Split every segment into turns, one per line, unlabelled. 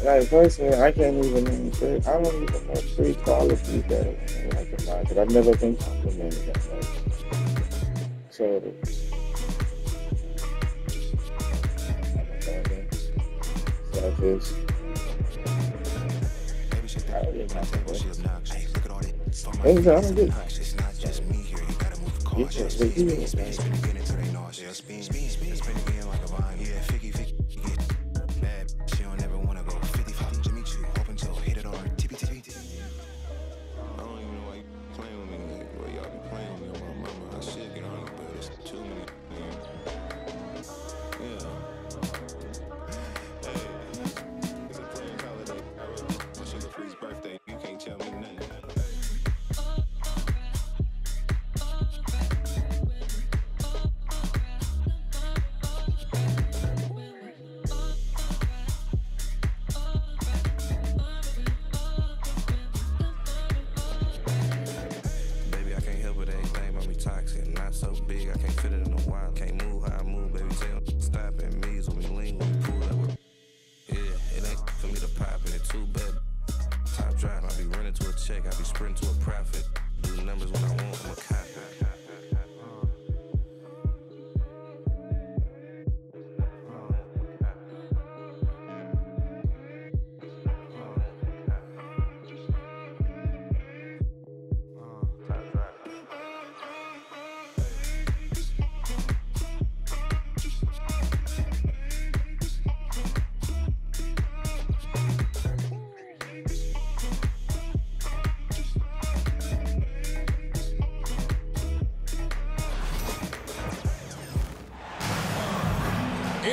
Like personally, I can't even name three. I don't even know three qualities that I can lie because I've never been complimented that way. So, selfish. I don't get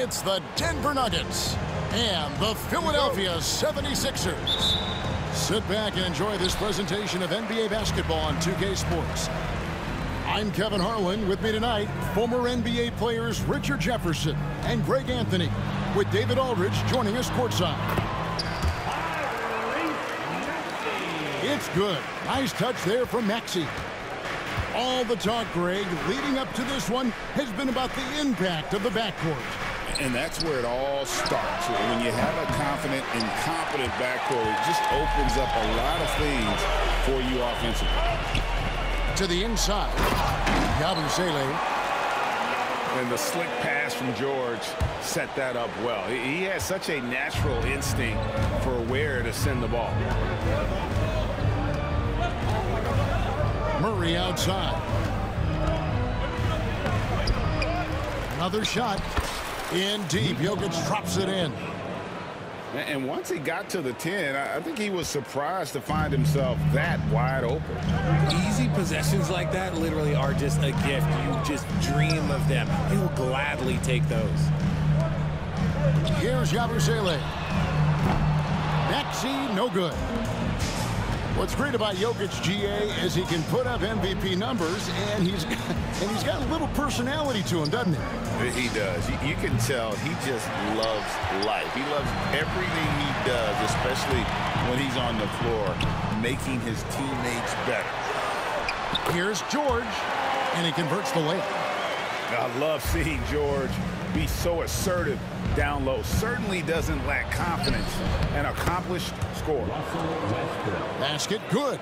It's the Denver Nuggets and the Philadelphia 76ers. Sit back and enjoy this presentation of NBA basketball on 2K Sports. I'm Kevin Harlan. With me tonight, former NBA players Richard Jefferson and Greg Anthony, with David Aldridge joining us courtside. It's good. Nice touch there from Maxey. All the talk, Greg, leading up to this one has been about the impact of the backcourt.
And that's where it all starts. When you have a confident and competent backcourt, it just opens up a lot of things for you offensively.
To the inside, Yabusele.
And the slick pass from George set that up well. He has such a natural instinct for where to send the ball.
Murray outside. Another shot. In deep, Jokic drops it in.
And once he got to the 10, I think he was surprised to find himself that wide open.
Easy possessions like that literally are just a gift. You just dream of them. He will gladly take those.
Here's Yabusele. Maxey, no good. What's great about Jokic, GA, is he can put up MVP numbers, and he's got a little personality to him, doesn't he?
He does. You can tell he just loves life. He loves everything he does, especially when he's on the floor, making his teammates better.
Here's George, and he converts the layup.
I love seeing George be so assertive down low. Certainly doesn't lack confidence. An accomplished scorer.
Basket good.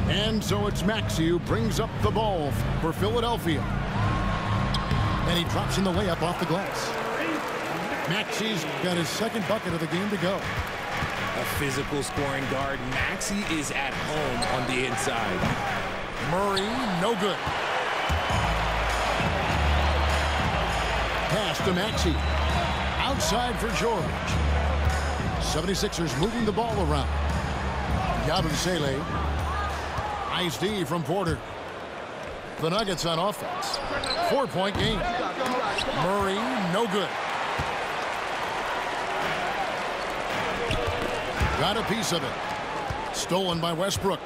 And so it's Maxey who brings up the ball for Philadelphia. And he drops in the layup off the glass. Maxey's got his second bucket of the game to go.
A physical scoring guard. Maxey is at home on the inside.
Murray, no good. Pass to Maxey. Outside for George. 76ers moving the ball around. Yabusele. Nice D from Porter. The Nuggets on offense. 4-point game. Murray, no good. Got a piece of it. Stolen by Westbrook.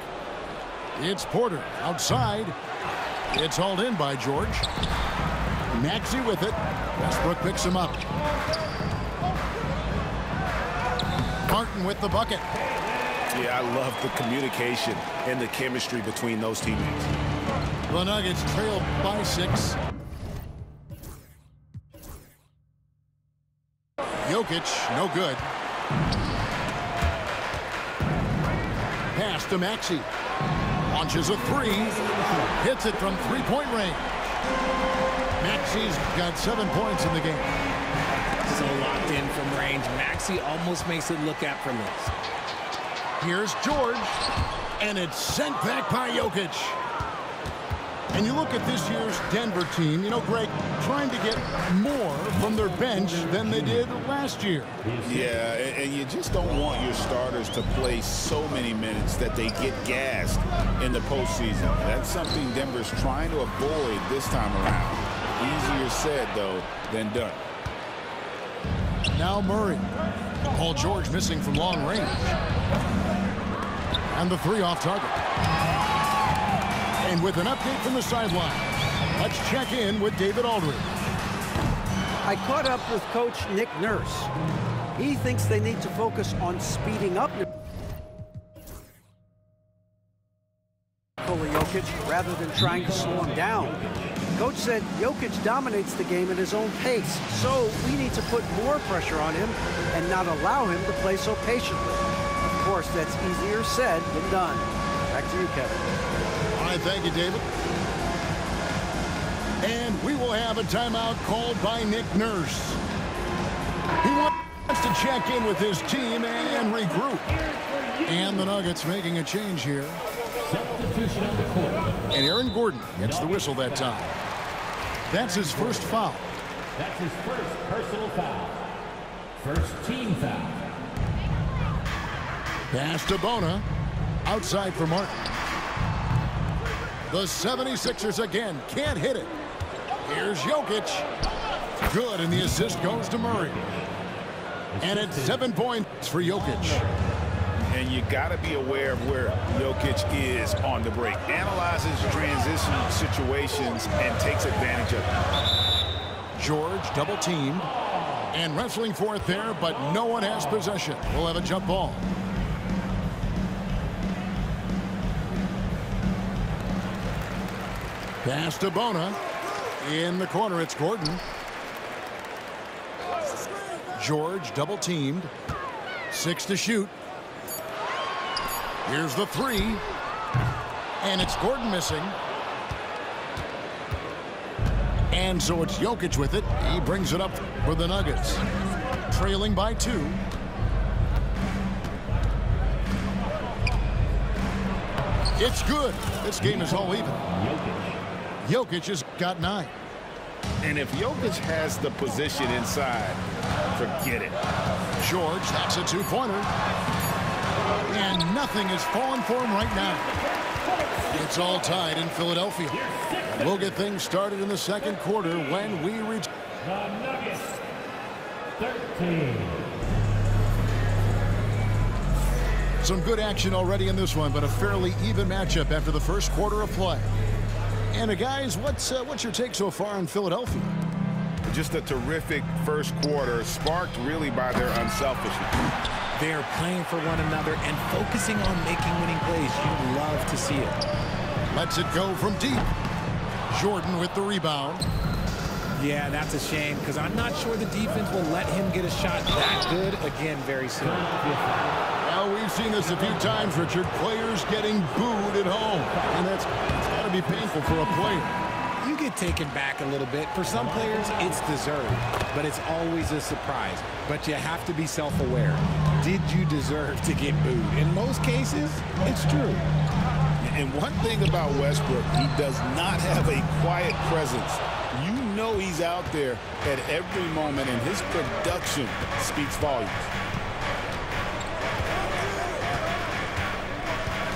It's Porter outside. It's hauled in by George. Maxey with it. Westbrook picks him up. Martin with the bucket.
Yeah, I love the communication and the chemistry between those teammates.
The Nuggets trail by 6. Jokic, no good. Pass to Maxey. Launches a 3. Hits it from three-point range. Maxey's got 7 points in the game.
So locked in from range. Maxey almost makes it look effortless.
Here's George. And it's sent back by Jokic. And you look at this year's Denver team, you know, Greg, trying to get more from their bench than they did last year.
Yeah, and you just don't want your starters to play so many minutes that they get gassed in the postseason. That's something Denver's trying to avoid this time around. Easier said, though, than done.
Now Murray. Paul George missing from long range. And the 3 off target. And with an update from the sideline, let's check in with David Aldridge.
I caught up with Coach Nick Nurse. He thinks they need to focus on speeding up Nikola Jokic rather than trying to slow him down. Coach said Jokic dominates the game at his own pace, so we need to put more pressure on him and not allow him to play so patiently. Of course, that's easier said than done. Back to you, Kevin.
All right, thank you, David. And we will have a timeout called by Nick Nurse. He wants to check in with his team and regroup. And the Nuggets making a change here. And Aaron Gordon gets the whistle that time. That's his first foul.
That's his first personal foul. First team foul.
Pass to Bona. Outside for Martin. The 76ers again can't hit it. Here's Jokic. Good, and the assist goes to Murray. And it's 7 points for Jokic.
And you got to be aware of where Jokic is on the break. Analyzes transition situations and takes advantage of it.
George double teamed and wrestling for it there, but no one has possession. We'll have a jump ball. Pass to Bona. In the corner, it's Gordon. George double teamed. 6 to shoot. Here's the 3. And it's Gordon missing. And so it's Jokic with it. He brings it up for the Nuggets. Trailing by 2. It's good. This game is all even. Jokic has got 9.
And if Jokic has the position inside, forget it.
George, that's a 2-pointer. And nothing is falling for him right now. It's all tied in Philadelphia. We'll get things started in the second quarter when we reach.
The Nuggets, 13.
Some good action already in this one, but a fairly even matchup after the first quarter of play. And guys, what's your take so far on Philadelphia?
Just a terrific first quarter, sparked really by their unselfishness.
They're playing for one another and focusing on making winning plays. You love to see it.
Lets it go from deep. Jordan with the rebound.
Yeah, that's a shame because I'm not sure the defense will let him get a shot that good again very soon.
Well, we've seen this a few times, Richard. Players getting booed at home. And it's got to be painful for a player.
You get taken back a little bit. For some players, it's deserved, but it's always a surprise. But you have to be self-aware. Did you deserve to get booed? In most cases, it's true.
And one thing about Westbrook, he does not have a quiet presence. You know he's out there at every moment, and his production speaks volumes.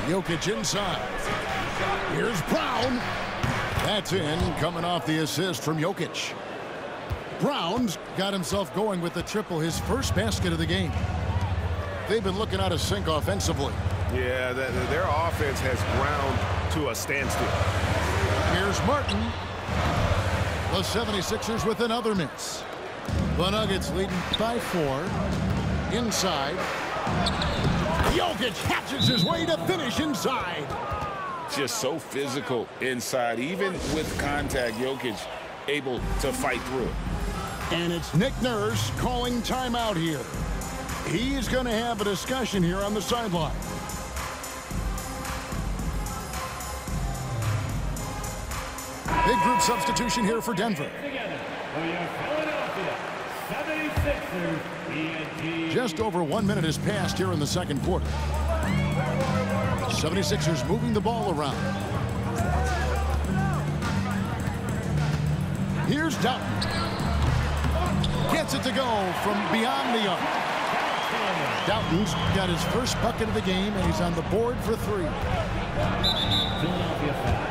Jokic inside. Here's Brown. That's in, coming off the assist from Jokic. Brown's got himself going with the triple, his first basket of the game. They've been looking out of sync offensively.
Yeah, their offense has ground to a standstill.
Here's Martin. The 76ers with another miss. The Nuggets leading by 4. Inside. Jokic hatches his way to finish inside.
just so physical inside. Even with contact, Jokic able to fight through it.
And it's Nick Nurse calling timeout here. He is going to have a discussion here on the sideline. Big group substitution here for Denver. Just over 1 minute has passed here in the second quarter. 76ers moving the ball around. Here's Doughton. Gets it to go from beyond the arc. Doughton's got his first bucket of the game, and he's on the board for 3.
Philadelphia foul.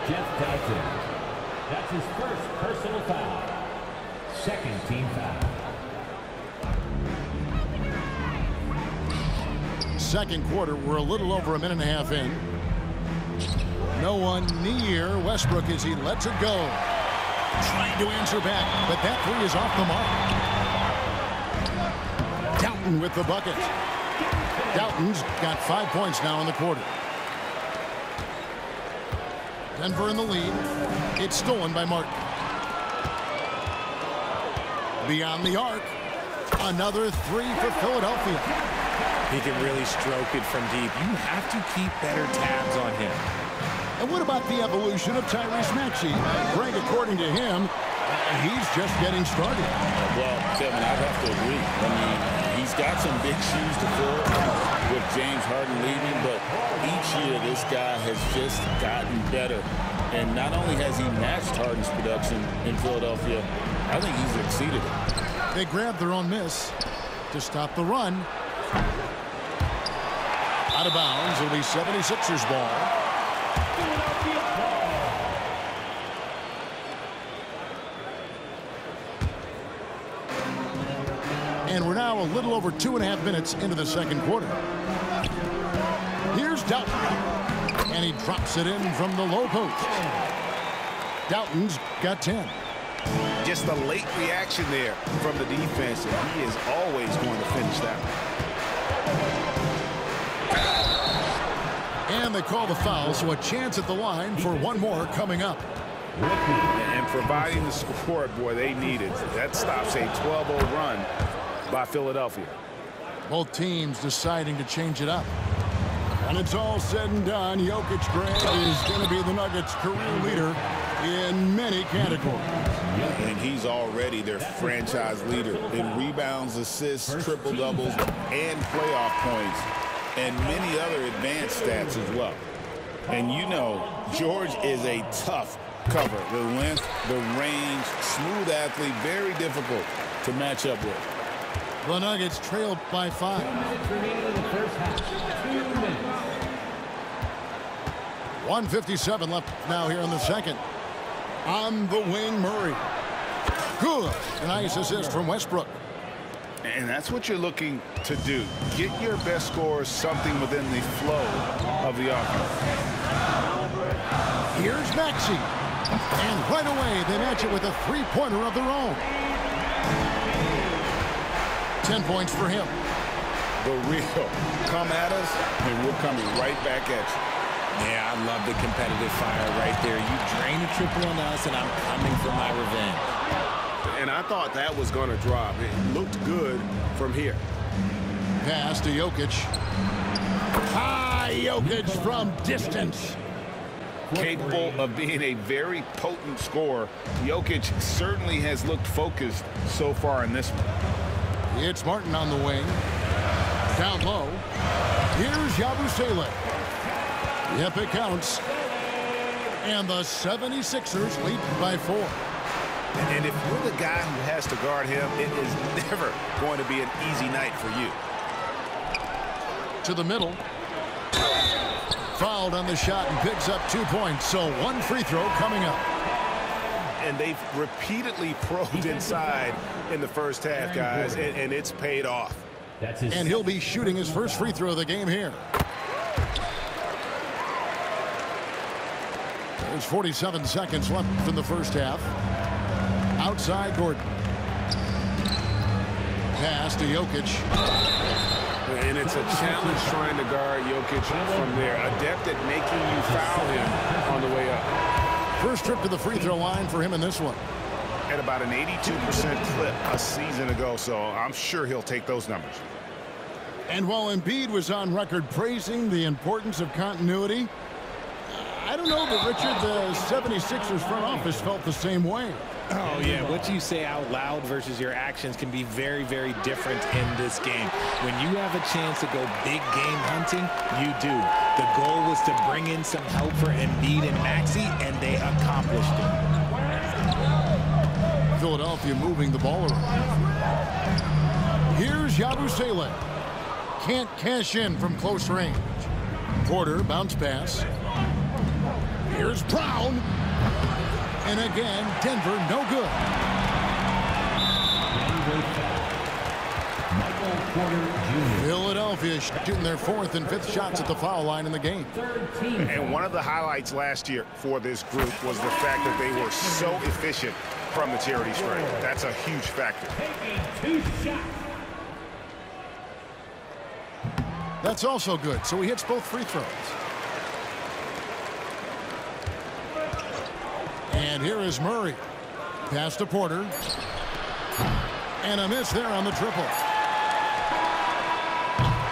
Jeff Doughton. That's his first personal foul. Second team foul.
Second quarter, we're a little over a minute and a half in. No one near Westbrook as he lets it go. Trying to answer back, but that 3 is off the mark. Doughton with the bucket. Doughton's got 5 points now in the quarter. Denver in the lead. It's stolen by Martin. Beyond the arc. Another 3 for Philadelphia.
He can really stroke it from deep. You have to keep better tabs on him.
And what about the evolution of Tyrese Maxey? Greg, according to him, he's just getting started.
Well, Kevin, I'd have to agree. I mean, he's got some big shoes to fill with James Harden leaving, but each year this guy has just gotten better. And not only has he matched Harden's production in Philadelphia, I think he's exceeded it.
They grabbed their own miss to stop the run. Out of bounds. It'll be 76ers ball. And we're now a little over 2.5 minutes into the second quarter. Here's Doughton. And he drops it in from the low post. Doughton's got 10.
Just the late reaction there from the defense, and he is always going to finish that one.
And they call the foul, so a chance at the line for one more coming up.
And providing the support, boy, they needed. That stops a 12-0 run by Philadelphia.
Both teams deciding to change it up. When it's all said and done, Jokic, Greg, is going to be the Nuggets' career leader in many categories.
And he's already their franchise leader in rebounds, assists, triple-doubles, and playoff points, and many other advanced stats as well. And you know, George is a tough cover. The length, the range, smooth athlete, very difficult to match up with.
The Nuggets trailed by 5.
2 minutes remaining in the first half. 2 minutes.
1:57 left now here in the second. On the wing, Murray. Good. A nice assist from Westbrook.
And that's what you're looking to do. Get your best scorers something within the flow of the offense.
Here's Maxey. And right away, they match it with a three-pointer of their own. 10 points for him.
The real come at us, and we're coming right back at you.
Yeah, I love the competitive fire right there. You drain a triple on us, and I'm coming for my revenge.
And I thought that was going to drop. It looked good from here.
Pass to Jokic. High Jokic from distance.
Capable of being a very potent scorer, Jokic certainly has looked focused so far in this one.
It's Martin on the wing. Down low. Here's Yabusele. Yep, it counts. And the 76ers lead by 4.
And if you're the guy who has to guard him, it is never going to be an easy night for you.
To the middle. Fouled on the shot and picks up 2 points. So one free throw coming up.
And they've repeatedly probed inside in the first half, guys, and it's paid off.
And he'll be shooting his first free throw of the game here. There's 47 seconds left in the first half. Outside Gordon. Pass to Jokic.
And it's a challenge trying to guard Jokic from there. Adept at making you foul him on the way up.
First trip to the free throw line for him in this one.
At about an 82% clip a season ago, so I'm sure he'll take those numbers.
And while Embiid was on record praising the importance of continuity, I don't know that, Richard, the 76ers front office felt the same way.
Oh, yeah. What you say out loud versus your actions can be very, very different in this game. When you have a chance to go big game hunting, you do. The goal was to bring in some help for Embiid and Maxey, and they accomplished it.
Philadelphia moving the ball around. Here's Yabusele. Can't cash in from close range. Porter, bounce pass. Here's Brown. And again, Denver, no good. Philadelphia shooting their 4th and 5th shots at the foul line in the game.
And one of the highlights last year for this group was the fact that they were so efficient from the charity stripe. That's a huge factor.
That's also good. So he hits both free throws. And here is Murray. Pass to Porter. And a miss there on the triple.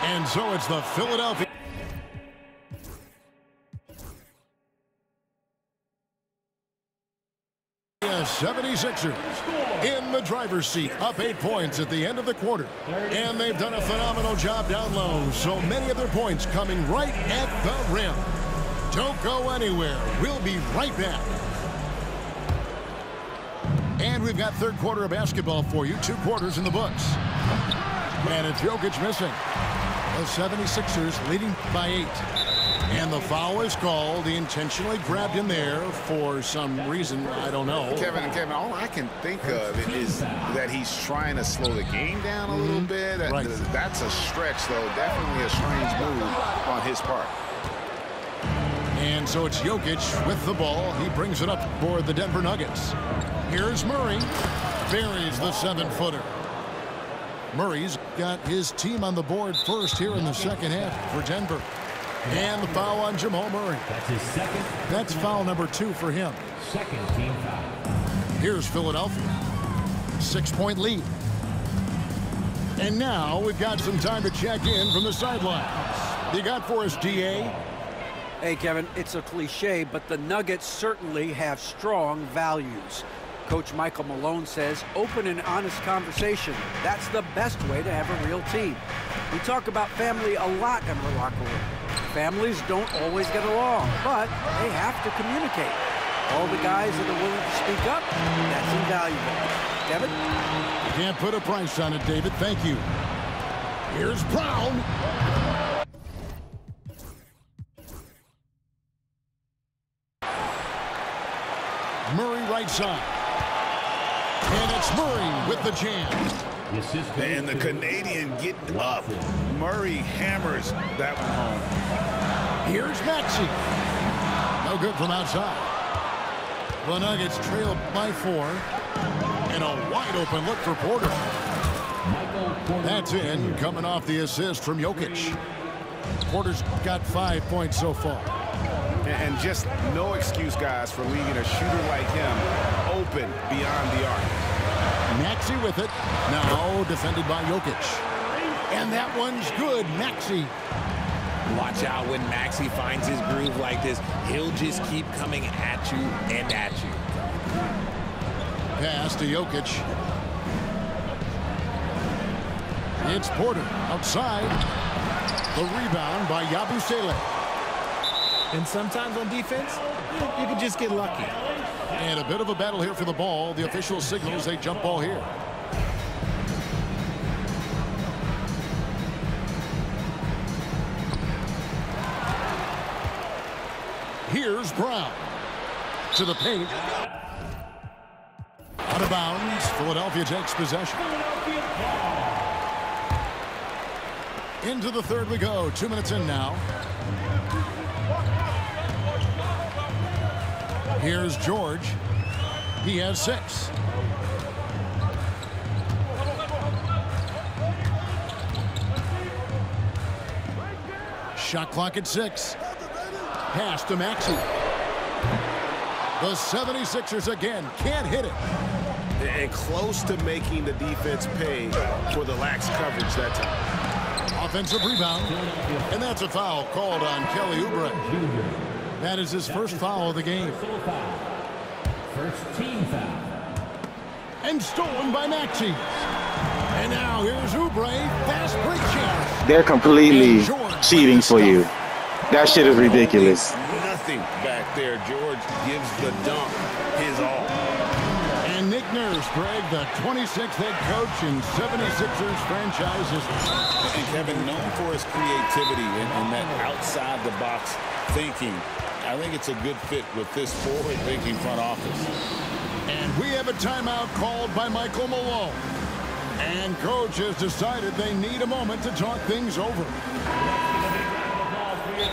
And so it's the Philadelphia 76ers in the driver's seat, up 8 points at the end of the quarter. And they've done a phenomenal job down low. So many of their points coming right at the rim. Don't go anywhere. We'll be right back. And we've got third quarter of basketball for you. 2 quarters in the books. And it's Jokic missing. The 76ers leading by 8. And the foul is called. He intentionally grabbed him there for some reason. I don't know.
Kevin, all I can think of is that he's trying to slow the game down a little bit.
Right.
That's a stretch, though. Definitely a strange move on his part.
And so it's Jokic with the ball. He brings it up for the Denver Nuggets. Here's Murray. Buries the 7-footer. Murray's got his team on the board first here in the second half for Denver. And the foul on Jamal Murray.
That's his second.
That's foul number 2 for him.
Second team foul.
Here's Philadelphia. 6-point lead. And now we've got some time to check in from the sidelines. You got for us, D.A.?
Hey, Kevin, it's a cliche, but the Nuggets certainly have strong values. Coach Michael Malone says open and honest conversation. That's the best way to have a real team. We talk about family a lot in our locker room. Families don't always get along, but they have to communicate. All the guys that are willing to speak up, that's invaluable. Kevin?
You can't put a price on it, David. Thank you. Here's Brown. Murray right side. And it's Murray with the jam.
And the Canadian getting up. Murray hammers that one home.
Here's Maxey. No good from outside. The Nuggets trail by 4. And a wide open look for Porter. That's in, coming off the assist from Jokic. Porter's got 5 points so far.
And just no excuse, guys, for leaving a shooter like him open beyond the arc.
Maxey with it. Now defended by Jokic. And that one's good. Maxey.
Watch out when Maxey finds his groove like this. He'll just keep coming at you and at you.
Pass to Jokic. It's Porter outside. The rebound by Yabusele.
And sometimes on defense, you can just get lucky.
And a bit of a battle here for the ball. The official signals a jump ball here. Here's Brown. To the paint. Out of bounds. Philadelphia takes possession. Into the third we go. 2 minutes in now. Here's George. He has 6. Shot clock at 6. Pass to Maxey. The 76ers again can't hit it.
And close to making the defense pay for the lax coverage that time.
Offensive rebound. And that's a foul called on Kelly Oubre. That is his first foul of the game.
First team foul.
And stolen by Maxey. And now here's Oubre. Fast break chance.
They're completely cheating for you. That shit is ridiculous.
Nothing back there. George gives the dunk his all.
And Nick Nurse, Greg, the 26th head coach in 76ers franchise history.
And Kevin, known for his creativity and that outside-the-box thinking, I think it's a good fit with this forward-thinking front office.
And we have a timeout called by Michael Malone. And coach has decided they need a moment to talk things over.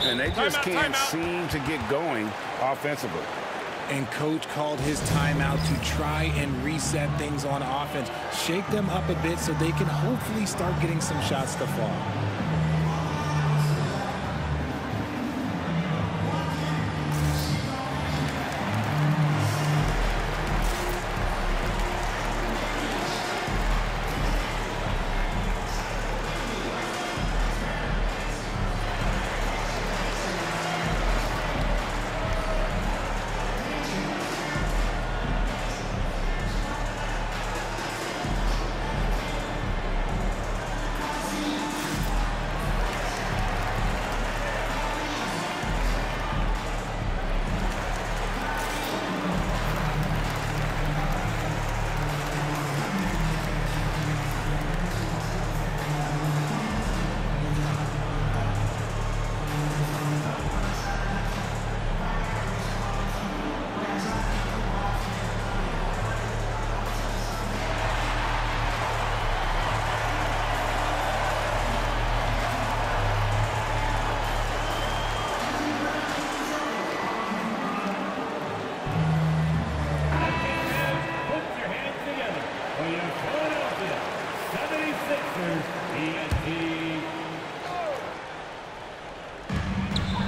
And they just can't seem to get going offensively.
And coach called his timeout to try and reset things on offense. Shake them up a bit so they can hopefully start getting some shots to fall.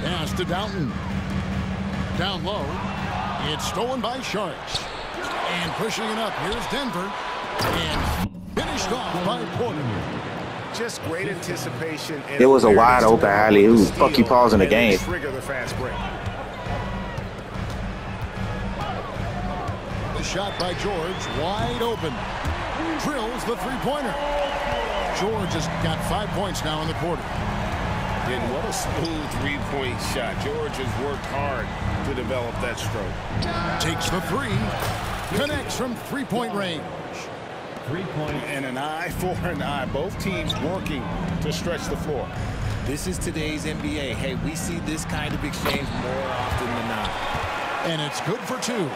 Pass to Downton. Down low. It's stolen by Sharks. And pushing it up. Here's Denver. And finished off by Porter.
Just great anticipation.
It was a wide open alley. Who fuck you pausing the game?
Trigger the fast break.
The shot by George. Wide open. Drills the three-pointer. George has got 5 points now in the quarter.
And what a smooth three-point shot. George has worked hard to develop that stroke.
Takes the three. Connects from three-point range.
3 points.
And an eye for an eye. Both teams working to stretch the floor.
This is today's NBA. Hey, we see this kind of exchange more often than not.
And it's good for two.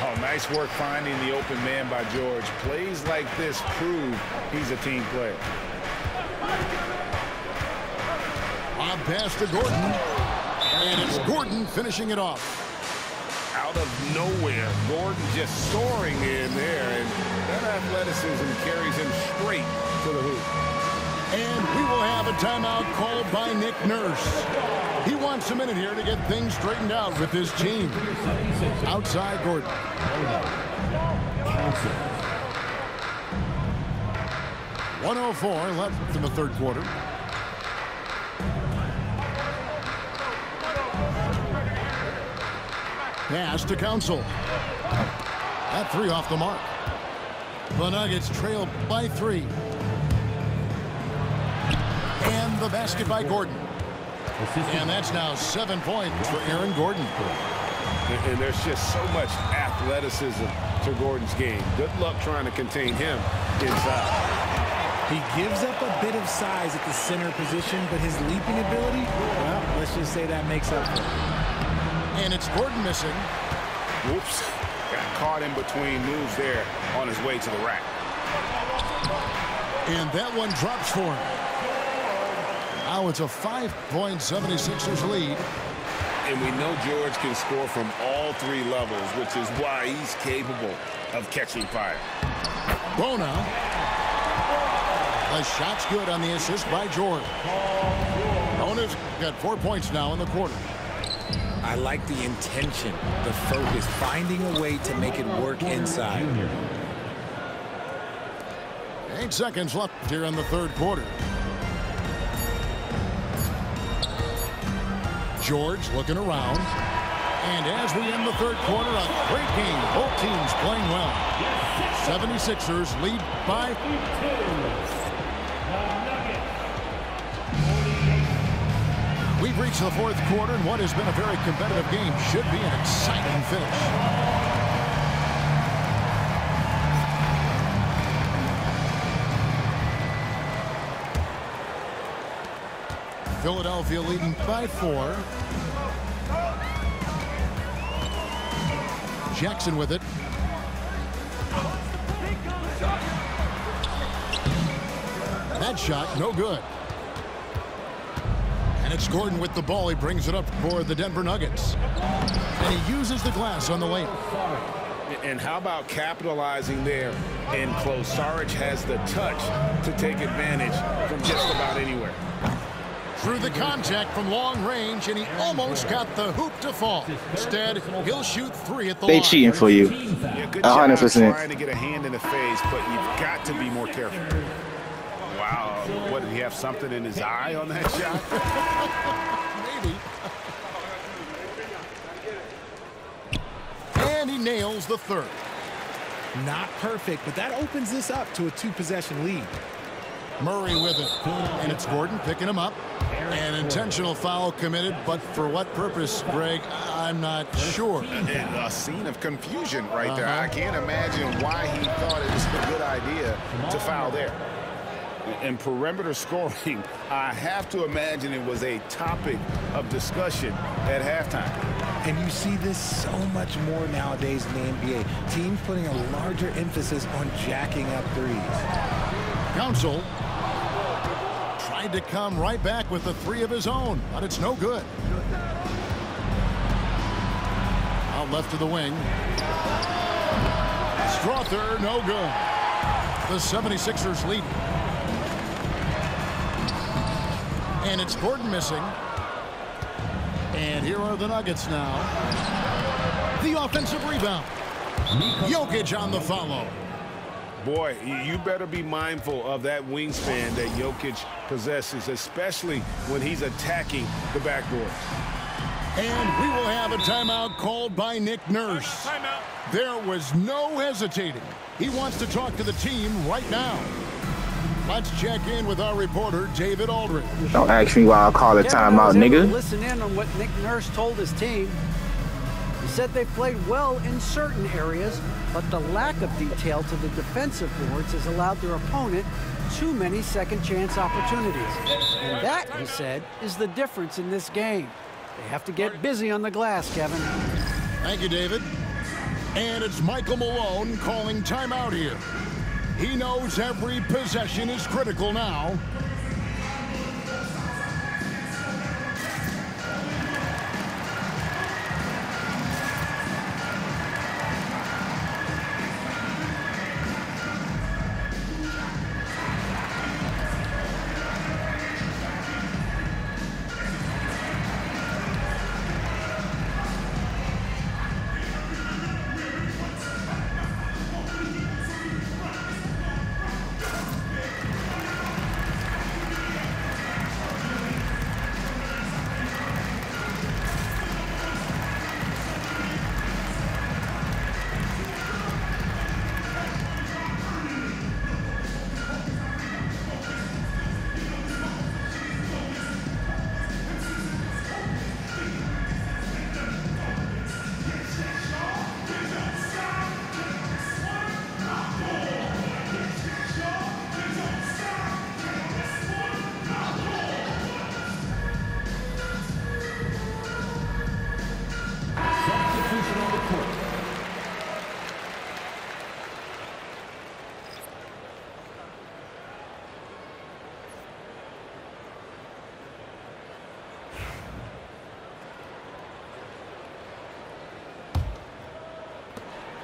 Oh, nice work finding the open man by George. Plays like this prove he's a team player.
On pass to Gordon. And it's Gordon finishing it off.
Out of nowhere, Gordon just soaring in there, and that athleticism carries him straight to the hoop.
And we will have a timeout called by Nick Nurse. He wants a minute here to get things straightened out with his team. Outside Gordon. 1:04 left in the third quarter. Pass to Council. That three off the mark. The Nuggets trail by 3. And the basket by Gordon. And that's now 7 points for Aaron Gordon.
And there's just so much athleticism to Gordon's game. Good luck trying to contain him inside.
He gives up a bit of size at the center position, but his leaping ability, well, let's just say that makes up for it.
And it's Gordon missing.
Whoops. Got caught in between moves there on his way to the rack.
And that one drops for him. Now it's a 5-point 76ers lead.
And we know George can score from all 3 levels, which is why he's capable of catching fire.
Bona. The shot's good on the assist by George. Bonus got 4 points now in the quarter.
I like the intention, the focus, finding a way to make it work inside.
8 seconds left here in the third quarter. George looking around. And as we end the third quarter, a great game. Both teams playing well. 76ers lead by 2. We've reached the fourth quarter, and what has been a very competitive game should be an exciting finish. Philadelphia leading by 4. Jackson with it. That shot, no good. And it's Gordon with the ball. He brings it up for the Denver Nuggets. And he uses the glass on the layup.
And how about capitalizing there in close? Saric has the touch to take advantage from just about anywhere.
Through the contact from long range, and he almost got the hoop to fall. Instead, he'll shoot 3 at the line.
They cheating for you.
Yeah, good
100%.
trying to get a hand in the face, but you've got to be more careful. Wow, what, did he have something in his eye on that shot?
Maybe. And he nails the third.
Not perfect, but that opens this up to a 2-possession lead.
Murray with it. And it's Gordon picking him up. An intentional foul committed, but for what purpose, Greg, I'm not sure.
A scene of confusion right there. I can't imagine why he thought it was a good idea to foul there. And perimeter scoring, I have to imagine it was a topic of discussion at halftime.
And you see this so much more nowadays in the NBA. Teams putting a larger emphasis on jacking up threes.
Council tried to come right back with the 3 of his own, but it's no good. Out left to the wing. Strother, no good. The 76ers lead. And it's Gordon missing. And here are the Nuggets now. The offensive rebound. Jokic on the follow.
Boy, you better be mindful of that wingspan that Jokic possesses, especially when he's attacking the backboard.
And we will have a timeout called by Nick Nurse. There was no hesitating. He wants to talk to the team right now. Let's check in with our reporter, David Aldridge.
Don't ask me why I call a timeout, nigga.
Listen in on what Nick Nurse told his team. He said they played well in certain areas, but the lack of detail to the defensive boards has allowed their opponent too many second-chance opportunities. And that, he said, is the difference in this game. They have to get busy on the glass, Kevin.
Thank you, David. And it's Michael Malone calling timeout here. He knows every possession is critical now.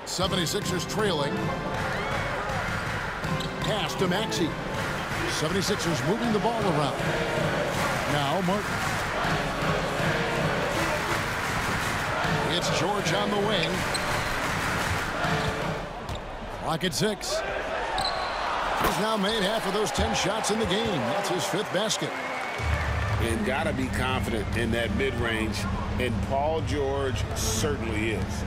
'76ers trailing. Pass to Maxey. '76ers moving the ball around. Now Martin. It's George on the wing. Clock at 6. He's now made half of those 10 shots in the game. That's his 5th basket.
And got to be confident in that mid-range, and Paul George certainly is.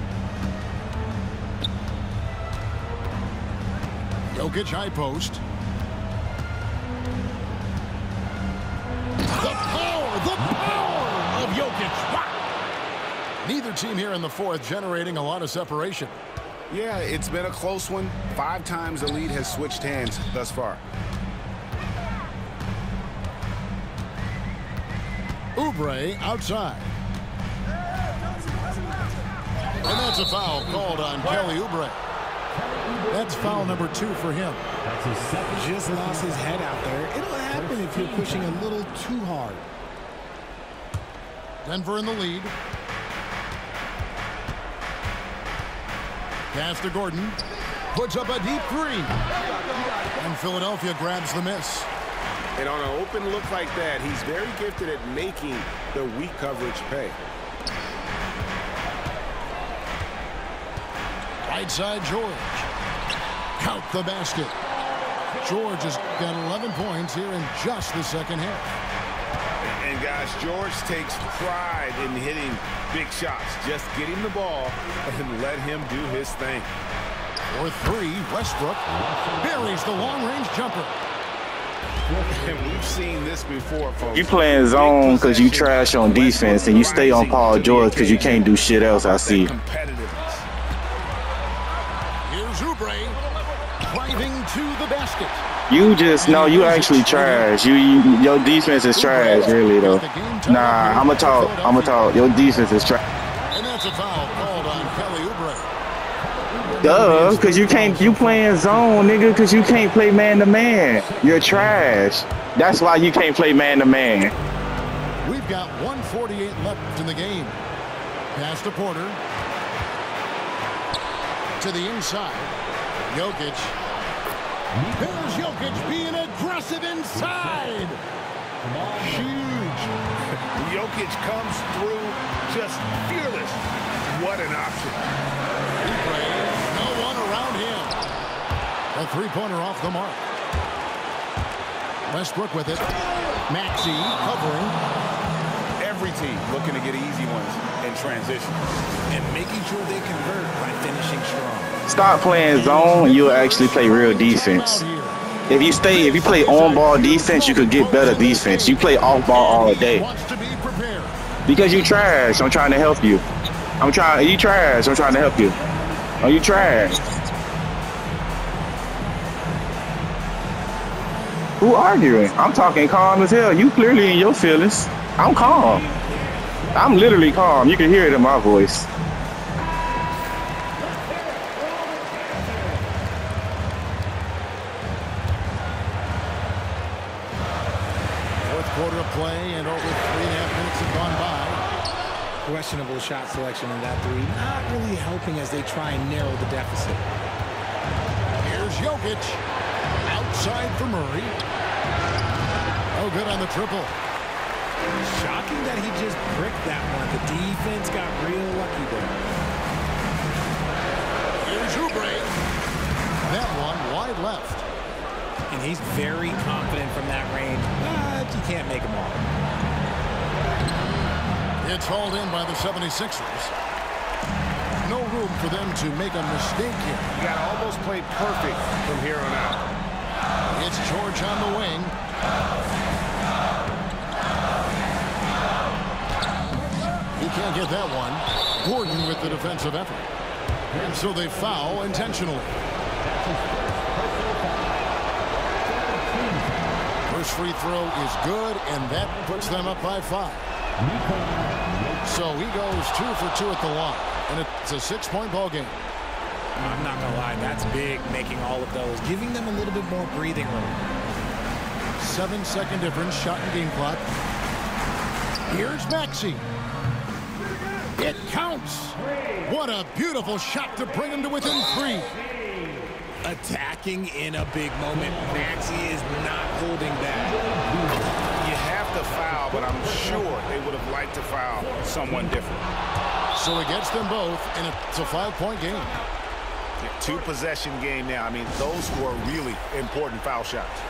Jokic high post. The power of Jokic. Wow. Neither team here in the 4th generating a lot of separation.
Yeah, it's been a close one. 5 times the lead has switched hands thus far.
Oubre outside. And that's a foul called on Kelly Oubre. That's foul number 2 for him.
That's his 2nd.
Just lost his head out there. It'll happen if you're pushing a little too hard.
Denver in the lead. Pass to Gordon. Puts up a deep 3. And Philadelphia grabs the miss.
And on an open look like that, he's very gifted at making the weak coverage pay.
Right side, George. Count the basket. George has got 11 points here in just the second half.
And guys, George takes pride in hitting big shots. Just get him the ball and let him do his thing.
For 3, Westbrook buries the long-range jumper.
And we've seen this before, folks.
You playing zone because you trash on defense, and you stay on Paul George because you can't do shit else, I see.
Here's Oubre driving to the basket.
You just, no, you actually trash. Your defense is trash, really, though. Nah, I'ma talk. Your defense is trash.
And that's a foul called on Kelly Oubre.
Duh, because you playing zone, nigga, because you can't play man-to-man. You're trash. That's why you can't play man-to-man.
We've got 1:48 left in the game. Pass to Porter. To the inside. Jokic. There's Jokic being aggressive inside.
Huge. Jokic comes through just fearless. What an option.
No one around him. A 3-pointer off the mark. Westbrook with it. Maxey covering.
Every team looking to get easy ones in transition.
And making sure they convert by finishing strong.
Stop playing zone, and you'll actually play real defense. If you play on-ball defense, you could get better defense. You play off-ball all day. Because you trash, I'm trying to help you. You trash, I'm trying to help you. Oh, you trash. Who arguing? I'm talking calm as hell. You clearly in your feelings. I'm calm. I'm literally calm. You can hear it in my voice.
Quarter of play and over 3.5 minutes have gone by.
Questionable shot selection in that 3. Not really helping as they try and narrow the deficit.
Here's Jokic. Outside for Murray. Oh, good on the triple.
Shocking that he just bricked that one. The defense got real lucky there.
Here's Oubre. That one wide left.
And he's very confident from that range. But you can't make them all.
It's hauled in by the 76ers. No room for them to make a mistake here.
You got to almost play perfect from here on out.
It's George on the wing. He can't get that one. Gordon with the defensive effort. And so they foul intentionally. First free throw is good, and that puts them up by 5. So he goes 2 for 2 at the line, and it's a 6-point ball game.
I'm not going to lie, that's big, making all of those, giving them a little bit more breathing room.
7-second difference, shot and game clock. Here's Maxey. It counts. What a beautiful shot to bring him to within 3.
Attacking in a big moment. Maxey is not holding back.
You have to foul, but
sure they would have liked to foul someone different.
So he gets them both, and it's a 5-point game.
Two-possession game now. I mean, those were really important foul shots.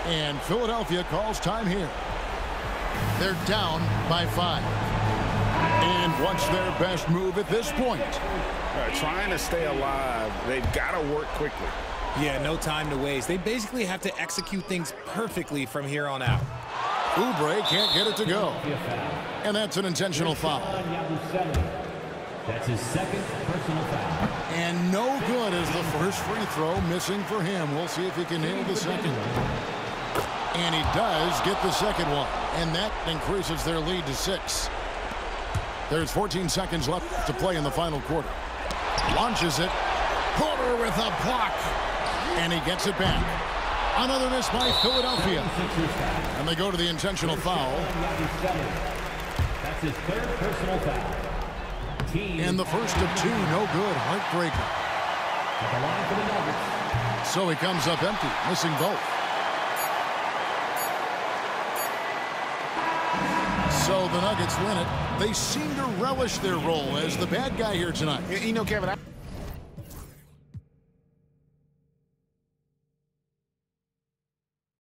And Philadelphia calls time here. They're down by 5. And what's their best move at this point?
Trying to stay alive, they've got to work quickly.
Yeah, no time to waste. They basically have to execute things perfectly from here on out.
Oubre can't get it to go. And that's an intentional foul.
That's his second personal foul.
And no good as the first free throw missing for him. We'll see if he can nail the second. And he does get the second one. And that increases their lead to 6. There's 14 seconds left to play in the final quarter. Launches it. Porter with a block. And he gets it back. Another miss by Philadelphia. And they go to the intentional foul.
That's his third personal foul.
And the first of 2, no good. Heartbreaker.
At the line for the Nuggets.
So he comes up empty, missing both. So the Nuggets win it. They seem to relish their role as the bad guy here tonight.
You know, Kevin,